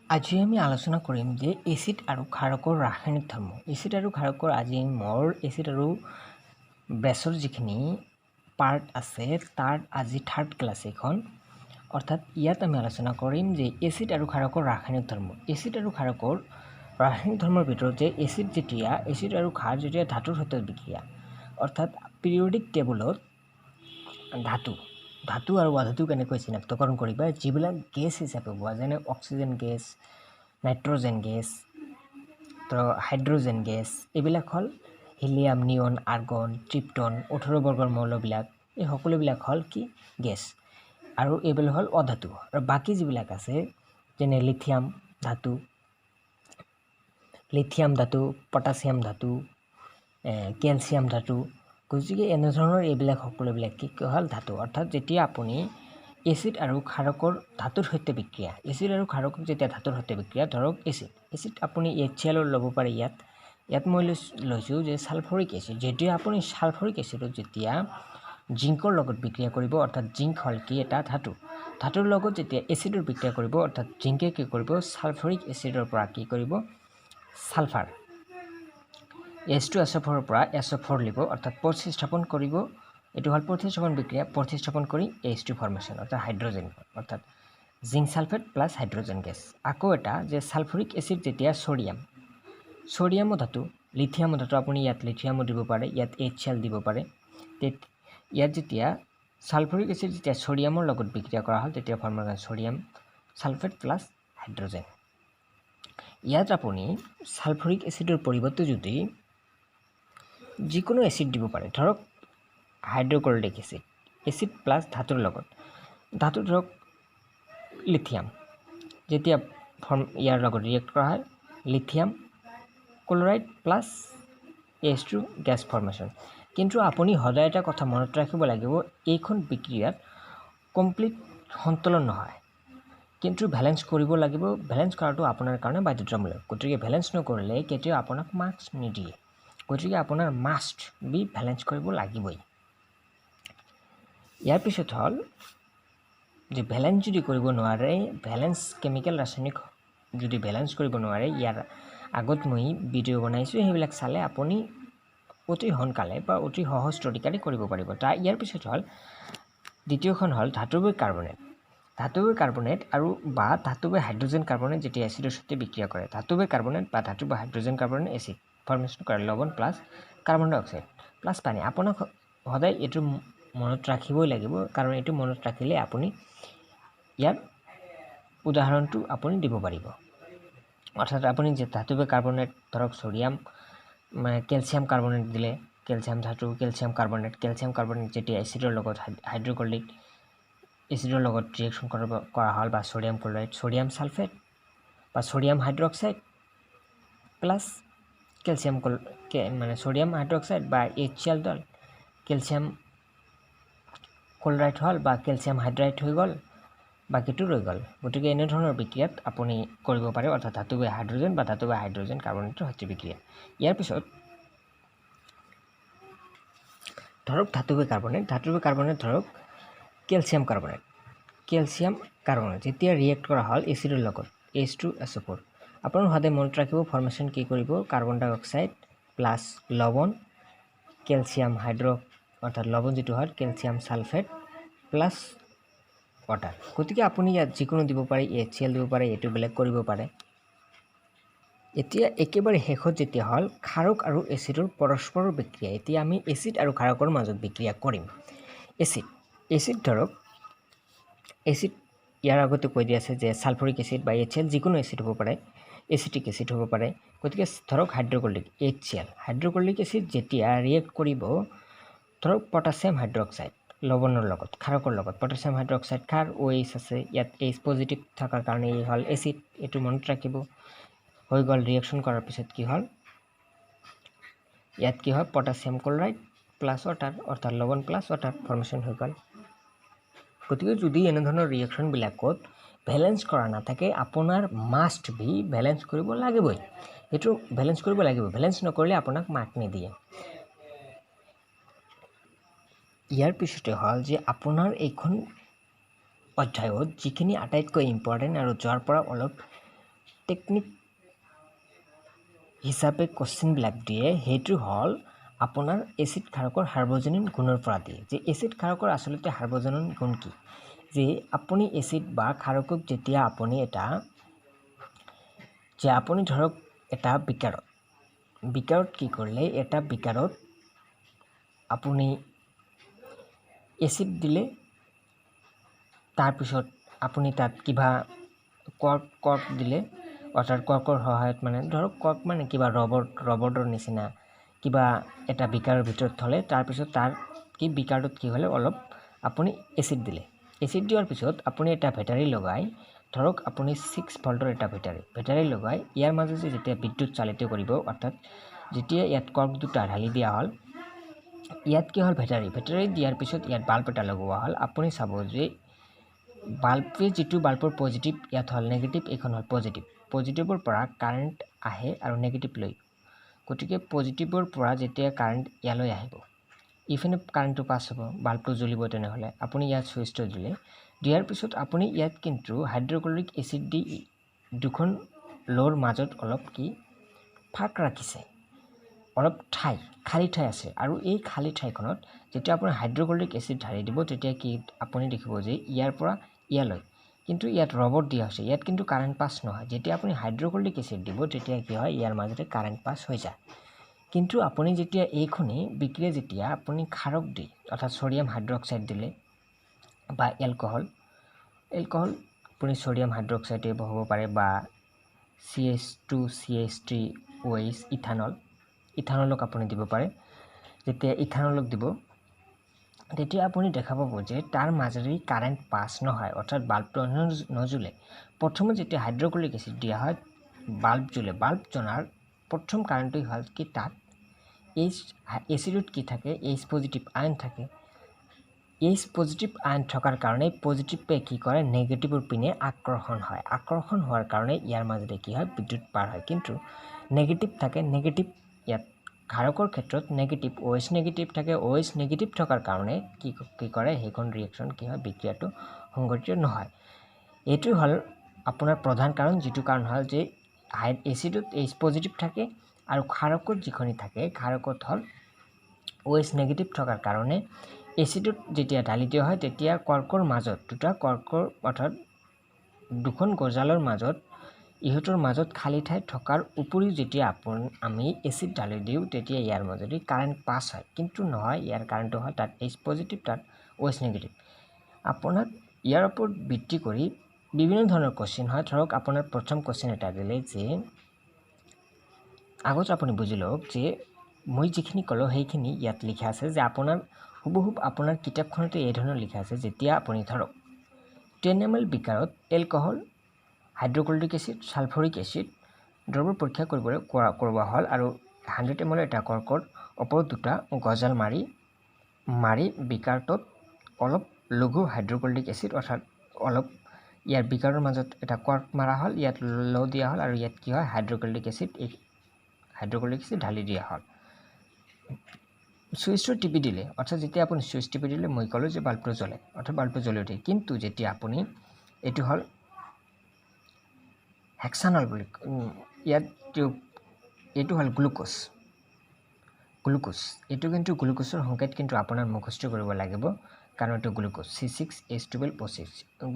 আজি আমি আলোচনা কৰিম যে এচিড আৰু ক্ষাৰকৰ ৰাসায়নিক ধৰ্ম। এচিড আৰু ক্ষাৰকৰ আজি মোৰ এচিড আৰু বেছৰ যিখিনি পাৰ্ট আছে তাৰ আজি থাৰ্ড ক্লাছ এখন। অৰ্থাৎ ইয়াত আমি আলোচনা কৰিম যে এচিড আৰু ক্ষাৰকৰ ৰাসায়নিক ধৰ্ম। এচিড আৰু ক্ষাৰকৰ ৰাসায়নিক ধৰ্মৰ ভিতৰত যে এচিড আৰু ক্ষাৰ যেতিয়া ধাতুৰ সৈতে বিক্ৰিয়া, অৰ্থাৎ পিৰিয়ডিক টেবুলত ধাতু আৰু অধাতু কেনেকৈ চিনাক্তকৰণ কৰিবা, যিবিলাক গেছ হিচাপে পোৱা যেনে oxygen gas, nitrogen gas, hydrogen gas, এইবিলাক হ'ল হিলিয়াম, নিয়ন, আৰ্গন, ট্ৰিপ্টন, 18 বৰ্গৰ মৌলবিলাক, এই সকলোবিলাক হ'ল কি গেছ, আৰু এইবিলাক হ'ল অধাতু। আৰু বাকী যিবিলাক আছে যেনে লিথিয়াম ধাতু, পটাছিয়াম ধাতু, কেলছিয়াম ধাতু, গতিকে এনেধৰণৰ এইবিলাক সকলোবিলাক কি হ'ল ধাতু। অৰ্থাৎ যেতিয়া আপুনি এচিড আৰু ক্ষাৰকৰ ধাতুৰ সৈতে বিক্ৰিয়া, এচিড আৰু ক্ষাৰকৰ যেতিয়া ধাতুৰ সৈতে বিক্ৰিয়া, ধৰক এচিড আপুনি HCl ল'ব পাৰে। ইয়াত মই লৈছোঁ যে ছালফৰিক এচিড। যেতিয়া আপুনি ছালফৰিক এচিডত যেতিয়া জিংকৰ লগত বিক্ৰিয়া কৰিব, অৰ্থাৎ জিংক হ'ল কি এটা ধাতুৰ লগত যেতিয়া এচিডৰ বিক্ৰিয়া কৰিব, অৰ্থাৎ জিংকে কি কৰিব, ছালফৰিক এচিডৰ পৰা কি কৰিব, ছালফাৰ H2SO4 পৰা SO4 লিব, অৰ্থাৎ প্ৰতিস্থাপন কৰিব। এইটো হ'ল প্ৰতিস্থাপন বিক্ৰিয়া, প্ৰতিস্থাপন কৰি H2 ফৰ্মেশ্যন, অৰ্থাৎ হাইড্ৰজেন, অৰ্থাৎ zinc sulphate plus hydrogen gas. আকৌ এটা যে ছালফৰিক এচিড যেতিয়া ছ'ডিয়ামো ধাতু, লিথিয়ামো ধাতু, আপুনি ইয়াত লিথিয়ামো দিব পাৰে, ইয়াত HCl দিব পাৰে। ইয়াত যেতিয়া ছালফৰিক এচিড যেতিয়া ছ'ডিয়ামৰ লগত বিক্ৰিয়া কৰা হ'ল, তেতিয়া formation sodium sulphate plus hydrogen. ইয়াত আপুনি ছালফৰিক এচিডৰ পৰিৱৰ্তে যদি যিকোনো এচিড দিব পাৰে, ধৰক হাইড্ৰক্লৰিক এচিড প্লাছ ধাতুৰ লগত, ধাতু ধৰক লিথিয়াম, যেতিয়া ইয়াৰ লগত ৰিয়েক্ট কৰা হয় lithium chloride plus H2 gas formation. কিন্তু আপুনি সদায় এটা কথা মনত ৰাখিব লাগিব, এইখন বিক্ৰিয়াত কমপ্লিট সন্তুলন নহয়, কিন্তু ভেলেঞ্চ কৰিব লাগিব। ভেলেঞ্চ কৰাটো আপোনাৰ কাৰণে বাধ্যতামূলক। গতিকে ভেলেঞ্চ নকৰিলে কেতিয়াও আপোনাক মাৰ্কছ নিদিয়ে। গতিকে আপোনাৰ মাষ্ট বি ভেলেঞ্চ কৰিব লাগিবই। ইয়াৰ পিছত হ'ল যে ভেলেঞ্চ যদি কৰিব নোৱাৰে, ভেলেঞ্চ কেমিকেল ৰাসায়নিক যদি ভেলেঞ্চ কৰিব নোৱাৰে, ইয়াৰ আগত মই ভিডিঅ' বনাইছোঁ, সেইবিলাক চালে আপুনি অতি সোনকালে বা অতি সহজ তৰিকাৰে কৰিব পাৰিব। ইয়াৰ পিছত হ'ল দ্বিতীয়খন হ'ল ধাতৱিক কাৰ্বনেট আৰু বা ধাতৱিক হাইড্ৰজেন কাৰ্বনেট যেতিয়া এচিডৰ সৈতে বিক্ৰিয়া কৰে। ধাতৱিক কাৰ্বনেট বা ধাতৱিক হাইড্ৰজেন কাৰ্বনেট এচিড ফৰ্মেশ্যন কৰে লৱণ প্লাছ কাৰ্বন ডাই অক্সাইড প্লাছ পানী। আপোনাক সদায় এইটো মনত ৰাখিবই লাগিব, কাৰণ এইটো মনত ৰাখিলে আপুনি ইয়াৰ উদাহৰণটো আপুনি দিব পাৰিব। অৰ্থাৎ আপুনি যে ধাতৱিক কাৰ্বনেট, ধৰক কেলছিয়াম কাৰ্বনেট দিলে, কেলছিয়াম কাৰ্বনেট যেতিয়া এচিডৰ লগত হাইড্ৰক্লৰিক এচিডৰ লগত ৰিয়েকশ্যন কৰা হ'ল, বা ছ'ডিয়াম ক্লৰাইড, ছ'ডিয়াম সালফেট বা sodium hydroxide plus sodium hydroxide বা HCl দল কেলছিয়াম ক্লৰাইড হ'ল বা কেলছিয়াম হাইড্ৰাইড হৈ গ'ল, বাকীটো ৰৈ গ'ল। গতিকে এনেধৰণৰ বিক্ৰিয়াত আপুনি কৰিব পাৰে, অৰ্থাৎ ধাতৱিক হাইড্ৰজেন বা ধাতৱিক হাইড্ৰজেন কাৰ্বনেটৰ সৈতে বিক্ৰিয়া। ইয়াৰ পিছত ধৰক ধাতৱিক কাৰ্বনেট ধৰক কেলছিয়াম কাৰ্বনেট যেতিয়া ৰিয়েক্ট কৰা হ'ল এচিডৰ লগত H2SO4, আপোনাৰ সদায় মনত ৰাখিব ফৰ্মেশ্যন কি কৰিব, কাৰ্বন ডাই অক্সাইড প্লাছ লৱণ, কেলছিয়াম অৰ্থাৎ লৱণ যিটো হয় কেলছিয়াম সালফেট প্লাছ ৱাটাৰ। গতিকে আপুনি ইয়াত যিকোনো দিব পাৰে, HCl দিব পাৰে, এইটো বেলেগ কৰিব পাৰে। এতিয়া একেবাৰে শেষত যেতিয়া হ'ল ক্ষাৰক আৰু এচিডৰ পৰস্পৰৰ বিক্ৰিয়া। এতিয়া আমি এচিড আৰু ক্ষাৰকৰ মাজত বিক্ৰিয়া কৰিম। এচিড ইয়াৰ আগতে কৈ দিয়া আছে যে ছালফৰিক এচিড বা HCl যিকোনো এচিড হ'ব পাৰে, এচিটিক এচিড হ'ব পাৰে। গতিকে ধৰক হাইড্ৰক্লৰিক হাইড্ৰক্লৰিক এচিড যেতিয়া ৰিয়েক্ট কৰিব, ধৰক পটাছিয়াম হাইড্ৰক্সাইড লৱণৰ লগত, ক্ষাৰকৰ লগত, পটাছিয়াম হাইড্ৰক্সাইড ক্ষাৰ, OH আছে, ইয়াত H পজিটিভ থকাৰ কাৰণে এই হ'ল এচিড, এইটো মনত ৰাখিব। হৈ গ'ল ৰিয়েকশ্যন কৰাৰ পিছত কি হ'ল, ইয়াত কি হয় পটাছিয়াম ক্লৰাইড প্লাছ ৱাটাৰ, অৰ্থাৎ লৱণ প্লাছ ৱাটাৰ ফৰ্মেশ্যন হৈ গ'ল। গতিকে যদি এনেধৰণৰ ৰিয়েকশ্যনবিলাকত ভেলেঞ্চ কৰা নাথাকে, আপোনাৰ মাষ্ট বি ভেলেঞ্চ কৰিব লাগিবই। এইটো ভেলেঞ্চ কৰিব লাগিব, ভেলেঞ্চ নকৰিলে আপোনাক মাৰ্ক নিদিয়ে। ইয়াৰ পিছতে হ'ল যে আপোনাৰ এইখন অধ্যায়ত যিখিনি আটাইতকৈ ইম্পৰ্টেণ্ট আৰু যোৱাৰ পৰা অলপ টেকনিক হিচাপে কোৱেশ্চনবিলাক দিয়ে সেইটো হ'ল আপোনাৰ এচিড ক্ষাৰকৰ সাৰ্বজনীন গুণৰ পৰা দিয়ে যে এচিড ক্ষাৰকৰ আচলতে সাৰ্বজনীন গুণ কি যে আপুনি এচিড বা ক্ষাৰকক যেতিয়া আপুনি ধৰক এটা বিকাৰত কি কৰিলে এটা বিকাৰত আপুনি এচিড দিলে তাৰপিছত আপুনি তাত কিবা কৰ্ক দিলে অৰ্থাৎ কৰ্কৰ সহায়ত মানে ধৰক কৰ্ক মানে কিবা ৰবৰৰ নিচিনা কিবা এটা বিকাৰৰ ভিতৰত থলে তাৰপিছত তাৰ কি বিকাৰটোত কি হ'লে অলপ আপুনি এচিড দিলে এচিড দিয়াৰ পিছত আপুনি এটা বেটাৰী লগাই ধৰক আপুনি 6 ভল্টৰ এটা বেটাৰী লগাই ইয়াৰ মাজতে যেতিয়া বিদ্যুৎ চালিত কৰিব অৰ্থাৎ যেতিয়া ইয়াত কৰ্ক দুটা ঢালি দিয়া হ'ল ইয়াত কি হ'ল বেটাৰী দিয়াৰ পিছত ইয়াত বাল্ব এটা লগোৱা হ'ল আপুনি চাব যে বাল্বে যেটো বাল্বৰ পজিটিভ ইয়াত হ'ল নেগেটিভ এখন হ'ল পজিটিভৰ পৰা কাৰেণ্ট আহে আৰু নেগেটিভ লৈ গতিকে পজিটিভৰ পৰা যেতিয়া কাৰেণ্ট ইয়ালৈ আহিব ইফানে কাৰেণ্টটো পাছ হ'ব বাল্বটো জ্বলিব তেনেহ'লে আপুনি ইয়াত সুইচটো দিয়াৰ পিছত আপুনি ইয়াত কিন্তু হাইড্ৰক্লৰিক এচিড দি দুখন লোৰ মাজত অলপ কি ফাঁক ৰাখিছে অলপ খালী ঠাই আছে আৰু এই খালী ঠাইখনত যেতিয়া আপুনি হাইড্ৰক্লৰিক এচিড ঢালি দিব তেতিয়া কি আপুনি দেখিব যে ইয়াৰ পৰা ইয়ালৈ কিন্তু ইয়াত ৰবৰ দিয়া হৈছে ইয়াত কিন্তু কাৰেণ্ট পাছ নহয় যেতিয়া আপুনি হাইড্ৰক্লৰিক এচিড দিব তেতিয়া কি হয় ইয়াৰ মাজতে কাৰেণ্ট পাছ হৈ যায় কিন্তু আপুনি যেতিয়া এইখনি বিক্ৰিয়া যেতিয়া আপুনি ক্ষাৰক দি অৰ্থাৎ সোডিয়াম হাইড্ৰক্সাইড দিলে বা এলকহল আপুনি সোডিয়াম হাইড্ৰক্সাইড হ'ব পাৰে বা CH2CH3OH ইথানলক আপুনি দিব পাৰে যেতিয়া ইথানলক দিব তেতিয়া আপুনি দেখা পাব যে তাৰ মাজেৰে কাৰেণ্ট পাছ নহয় অৰ্থাৎ বাল্বটো নজ্বলে প্ৰথমে যেতিয়া হাইড্ৰক্লৰিক এচিড দিয়া হয় বাল্ব জ্বলাৰ প্ৰথম কাৰণটো হ'ল কি তাত এচিডত কি থাকে H পজিটিভ আয়ন থাকে H পজিটিভ আয়ন থকাৰ কাৰণে পজিটিভে কি কৰে নেগেটিভৰ পিনে আকৰ্ষণ হোৱাৰ কাৰণে ইয়াৰ মাজতে কি হয় বিদ্যুৎ পাৰ হয় কিন্তু নেগেটিভ থাকে নেগেটিভ ইয়াত ক্ষাৰকৰ ক্ষেত্ৰত নেগেটিভ OH নেগেটিভ থাকে OH নেগেটিভ থকাৰ কাৰণে কি কৰে সেইখন ৰিয়েকচন কি হয় বিক্ৰিয়াটো সংঘটিত নহয় এইটো হ'ল আপোনাৰ প্ৰধান কাৰণ যেটো কাৰণ হ'ল যে এচিডত H পজিটিভ থাকে আৰু ক্ষাৰকত যিখনি থাকে ক্ষাৰকত হ'ল OH নেগেটিভ থকাৰ কাৰণে এচিডত যেতিয়া ঢালি দিয়া হয় তেতিয়া কৰ্কৰ মাজত দুটা কৰ্কৰ অৰ্থাৎ দুখন গজালৰ মাজত ইহঁতৰ মাজত খালী ঠাই থকাৰ উপৰিও যেতিয়া আমি এচিড ঢালি দিওঁ তেতিয়া ইয়াৰ মাজেদি কাৰেণ্ট পাছ হয় কিন্তু নহয় ইয়াৰ কাৰণটো হয় তাত H পজিটিভ তাত OH নেগেটিভ আপোনাক ইয়াৰ ওপৰত ভিত্তি কৰি বিভিন্ন ধৰণৰ কোৱেশ্চন হয় ধৰক আপোনাৰ প্ৰথম কোৱেশ্চন এটা দিলে যে আগত আপুনি বুজি লওক যে মই যিখিনি ক'লো সেইখিনি ইয়াত লিখা আছে যে আপোনাৰ হুবহুব আপোনাৰ কিতাপখনতে এই ধৰণৰ লিখা আছে যেতিয়া আপুনি ধৰক 10 ml বিকাৰত alcohol hydrochloric acid sulphuric acid দ্ৰব্য পৰীক্ষা কৰোৱা হ'ল আৰু 100 ml এটা কৰ্কৰ ওপৰত দুটা গজাল মাৰি বিকাৰটোত অলপ লঘু হাইড্ৰক্লৰিক এচিড অৰ্থাৎ অলপ ইয়াৰ বিকাৰৰ মাজত এটা কৰ্ক মাৰা হ'ল ইয়াত ল দিয়া হ'ল আৰু ইয়াত কি হয় হাইড্ৰক্লৰিক এচিড ঢালি দিয়া হ'ল সুইচটো টিপি দিলে অৰ্থাৎ যেতিয়া আপুনি সুইচ টিপি দিলে মই ক'লো যে বাল্বটো জ্বলে অৰ্থাৎ বাল্বটো জ্বলি উঠে কিন্তু যেতিয়া আপুনি এইটো হ'ল হেক্সানল বুলি ইয়াত এইটো হ'ল গ্লুকোজ এইটো কিন্তু গ্লুকোজৰ সংকেত কিন্তু আপোনাৰ মুখস্থ কৰিব লাগিব কাৰণ এইটো গ্লুকোজ C6H12O6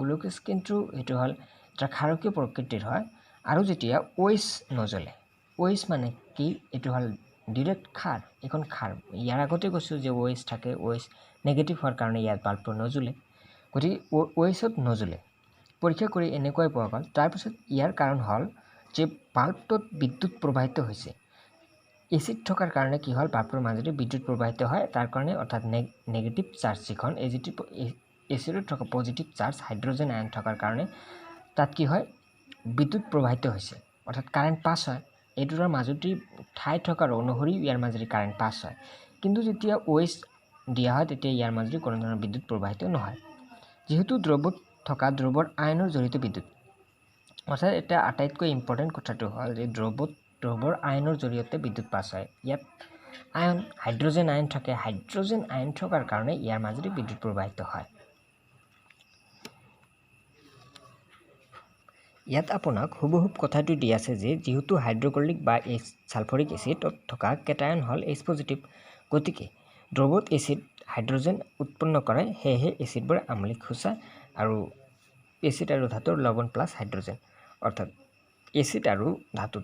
গ্লুকোজ কিন্তু এইটো হ'ল এটা ক্ষাৰকীয় প্ৰকৃতিৰ হয় আৰু যেতিয়া OH নজ্বলে OH মানে কি এইটো হ'ল ডিৰেক্ট ক্ষাৰ এখন ক্ষাৰ ইয়াৰ আগতে কৈছোঁ যে OH থাকে OH নেগেটিভ হোৱাৰ কাৰণে ইয়াত বাল্বটো নজ্বলে গতিকে OHত নজ্বলে পৰীক্ষা কৰি এনেকৈ পোৱা গ'ল তাৰপিছত ইয়াৰ কাৰণ হ'ল যে বাল্বটোত বিদ্যুৎ প্ৰবাহিত হৈছে এচিড থকাৰ কাৰণে কি হ'ল বাল্বৰ মাজেদি বিদ্যুৎ প্ৰবাহিত হয় তাৰ কাৰণে অৰ্থাৎ নেগেটিভ চাৰ্জ যিখন এচিডত থকা পজিটিভ চাৰ্জ হাইড্ৰজেন আয়ন থকাৰ কাৰণে তাত কি হয় বিদ্যুৎ প্ৰবাহিত হৈছে অৰ্থাৎ কাৰেণ্ট পাছ হয় এইটোৰ মাজতে ঠাই থকাৰ অনুসৰি ইয়াৰ মাজেদি কাৰেণ্ট পাছ হয় কিন্তু যেতিয়া OH দিয়া হয় তেতিয়া ইয়াৰ মাজেদি কোনো ধৰণৰ বিদ্যুৎ প্ৰবাহিত নহয় যেহেতু দ্ৰব্যত থকা দ্ৰব্যৰ আয়নৰ জড়িত বিদ্যুৎ অৰ্থাৎ এটা আটাইতকৈ ইম্পৰ্টেণ্ট কথাটো হ'ল যে দ্ৰব্যৰ আয়নৰ জৰিয়তে বিদ্যুৎ পাছ হয় ইয়াত হাইড্ৰজেন আয়ন থাকে হাইড্ৰজেন আয়ন থকাৰ কাৰণে ইয়াৰ মাজেদি বিদ্যুৎ প্ৰবাহিত হয় ইয়াত আপোনাক হুবহুব কথাটো দি আছে যে যেহেতু হাইড্ৰক্লৰিক বা ছালফৰিক এচিডত থকা কেটায়ন হ'ল H পজিটিভ, গতিকে দ্ৰৱত এচিড হাইড্ৰজেন উৎপন্ন কৰে, সেয়েহে এচিডবোৰ আম্লিক সূচা আৰু এচিড আৰু ধাতুৰ লৱণ প্লাছ হাইড্ৰজেন, অৰ্থাৎ এচিড আৰু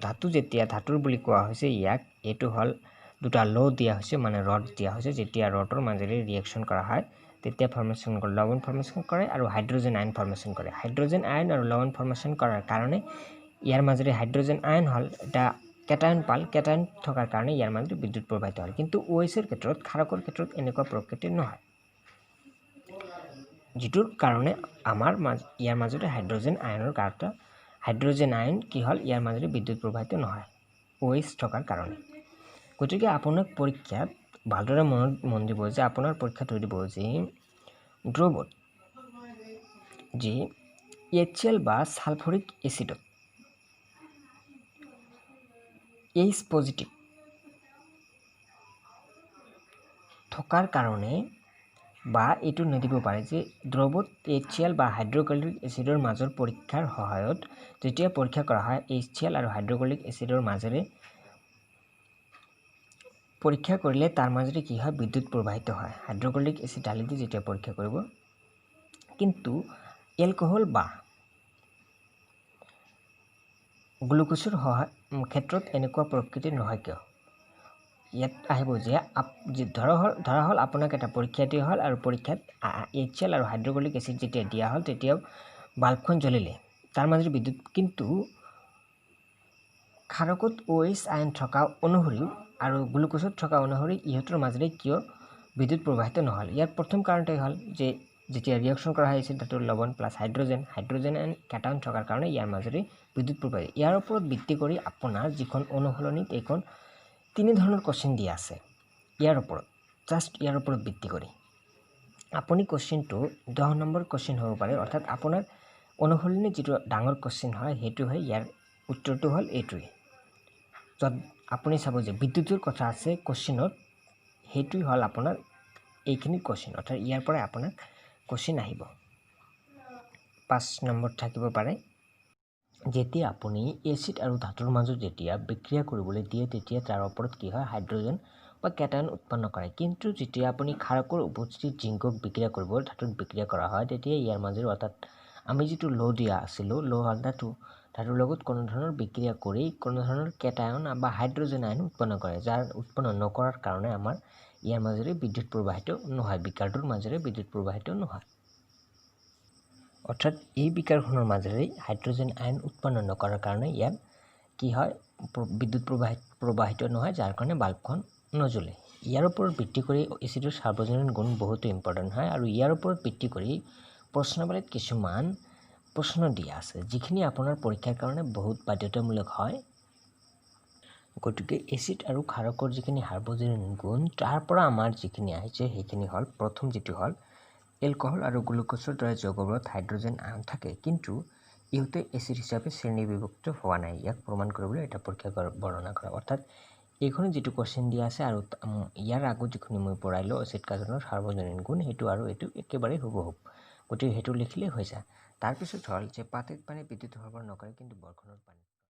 ধাতু যেতিয়া ধাতুৰ বুলি কোৱা হৈছে ইয়াক, এইটো হ'ল দুটা ল' দিয়া হৈছে, মানে ৰড দিয়া হৈছে। যেতিয়া ৰডৰ মাজেৰে ৰিয়েকশ্যন কৰা হয় তেতিয়া ফৰ্মেশ্যন কৰে, লৱণ ফৰ্মেশ্যন কৰে আৰু হাইড্ৰজেন আয়ন ফৰ্মেশ্যন কৰে। হাইড্ৰজেন আয়ন আৰু লৱণ ফৰ্মেশ্যন কৰাৰ কাৰণে ইয়াৰ মাজেৰে হাইড্ৰজেন আয়ন হ'ল এটা কেটায়ন পাল, কেটায়ন থকাৰ কাৰণে ইয়াৰ মাজেৰে বিদ্যুৎ প্ৰবাহিত হ'ল। কিন্তু OHৰ ক্ষেত্ৰত, ক্ষাৰকৰ ক্ষেত্ৰত এনেকুৱা প্ৰকৃতিৰ নহয়, যিটোৰ কাৰণে আমাৰ ইয়াৰ মাজতে হাইড্ৰজেন আয়নৰ কাৰণে হাইড্ৰজেন আয়ন কি হ'ল ইয়াৰ মাজেৰে বিদ্যুৎ প্ৰবাহিত নহয় OH থকাৰ কাৰণে। গতিকে আপোনাক পৰীক্ষাত ভালদৰে মন দিব যে আপোনাৰ পৰীক্ষাত হৈ দিব যে দ্ৰৱত যি HCl বা ছালফৰিক এচিডত H পজিটিভ থকাৰ কাৰণে বা এইটো নিদিব পাৰে যে দ্ৰৱত HCl বা হাইড্ৰক্লৰিক এচিডৰ মাজৰ পৰীক্ষাৰ সহায়ত যেতিয়া পৰীক্ষা কৰা হয় HCl আৰু হাইড্ৰক্লৰিক এচিডৰ মাজেৰে পৰীক্ষা কৰিলে তাৰ মাজেৰে কি হয় বিদ্যুৎ প্ৰবাহিত হয় হাইড্ৰক্লৰিক এচিড ঢালি দি যেতিয়া পৰীক্ষা কৰিব। কিন্তু এলকহল বা গ্লুক'জৰ ক্ষেত্ৰত এনেকুৱা প্ৰকৃতিৰ নহয় কিয়? ইয়াত আহিব যে ধৰা হ'ল আপোনাক এটা পৰীক্ষা দিয়া হ'ল আৰু পৰীক্ষাত HCl আৰু হাইড্ৰক্লৰিক এচিড যেতিয়া দিয়া হ'ল তেতিয়াও বাল্বখন জ্বলিলে, তাৰ মাজেৰে বিদ্যুৎ, কিন্তু ক্ষাৰকত OH আয়ন থকা অনুসৰিও আৰু গ্লুক'জত থকা অনুসৰি ইহঁতৰ মাজেৰে কিয় বিদ্যুৎ প্ৰবাহিত নহ'ল? ইয়াৰ প্ৰথম কাৰণটোৱে হ'ল যে যেতিয়া ৰিয়েকশ্যন কৰা হয় এচিড ধাতুৰ লৱণ প্লাছ হাইড্ৰজেন আয়ন কেটায়ন থকাৰ কাৰণে ইয়াৰ মাজেৰে বিদ্যুৎ প্ৰবাহিত। ইয়াৰ ওপৰত ভিত্তি কৰি আপোনাৰ যিখন অনুশীলনীত এইখন 3 ধৰণৰ কোৱেশ্চন দিয়া আছে। ইয়াৰ ওপৰত ভিত্তি কৰি আপুনি কোৱেশ্চনটো 10 নম্বৰ কোৱেশ্চন হ'ব পাৰে, অৰ্থাৎ আপোনাৰ অনুশীলনী যিটো ডাঙৰ কোৱেশ্চন হয় সেইটো হয়, ইয়াৰ উত্তৰটো হ'ল এইটোৱে। য'ত আপুনি চাব যে বিদ্যুতৰ কথা আছে কোৱেশ্চনত, সেইটোৱে হ'ল আপোনাৰ এইখিনি কোৱেশ্চন, অৰ্থাৎ ইয়াৰ পৰাই আপোনাৰ কোৱেশ্চন আহিব। 5 নম্বৰ থাকিব পাৰে, যেতিয়া আপুনি এচিড আৰু ধাতুৰ মাজত যেতিয়া বিক্ৰিয়া কৰিবলৈ দিয়ে তেতিয়া তাৰ ওপৰত কি হয় হাইড্ৰজেন বা কেটায়ন উৎপন্ন কৰে। কিন্তু যেতিয়া আপুনি ক্ষাৰকৰ উপস্থিতিত জিংকক বিক্ৰিয়া কৰিব, ধাতুত বিক্ৰিয়া কৰা হয়, তেতিয়া ইয়াৰ মাজেৰে, অৰ্থাৎ আমি যিটো ল' দিয়া আছিলোঁ, ল' হ'ল ধাতুৰ লগত কোনো ধৰণৰ বিক্ৰিয়া কৰি কোনো ধৰণৰ কেটায়ন বা হাইড্ৰজেন আয়ন উৎপন্ন কৰে, যাৰ উৎপন্ন নকৰাৰ কাৰণে আমাৰ ইয়াৰ মাজেৰে বিদ্যুৎ প্ৰবাহিত নহয়, বিকাৰটোৰ মাজেৰে বিদ্যুৎ প্ৰবাহিত নহয়। অৰ্থাৎ এই বিকাৰখনৰ মাজেৰে হাইড্ৰজেন আয়ন উৎপন্ন নকৰাৰ কাৰণে ইয়াত কি হয় বিদ্যুৎ প্ৰবাহিত নহয়, যাৰ কাৰণে বাল্বখন নজ্বলে। ইয়াৰ ওপৰত ভিত্তি কৰি এচিডৰ সাৰ্বজনীন গুণ বহুতো ইম্পৰ্টেণ্ট হয়, আৰু ইয়াৰ ওপৰত ভিত্তি কৰি প্ৰশ্নাৱলীত কিছুমান প্ৰশ্ন দিয়া আছে যিখিনি আপোনাৰ পৰীক্ষাৰ কাৰণে বহুত বাধ্যতামূলক হয়। গতিকে এচিড আৰু ক্ষাৰকৰ যিখিনি সাৰ্বজনীন গুণ, তাৰ পৰা আমাৰ যিখিনি আহিছে সেইখিনি হ'ল, প্ৰথম যিটো হ'ল এলকহল আৰু গ্লুক'জৰ দৰে যৌগবোৰত হাইড্ৰজেন আয়ন থাকে, কিন্তু ইহঁতে এচিড হিচাপে শ্ৰেণীবিভক্ত হোৱা নাই। ইয়াক প্ৰমাণ কৰিবলৈ এটা পৰীক্ষা বৰ্ণনা কৰা, অৰ্থাৎ এইখনে যিটো কোৱেশ্চন দিয়া আছে আৰু ইয়াৰ আগত যিখিনি মই পঢ়াইলোঁ এচিড কাৰ্বনৰ সাৰ্বজনীন গুণ, সেইটো আৰু এইটো একেবাৰে হুবহুব, গতিকে সেইটো লিখিলেই হৈ যায়। তাৰপিছত হ'ল যে পানীত বিদ্যুৎ সৰবৰাহ নকৰে কিন্তু বৰষুণৰ পানী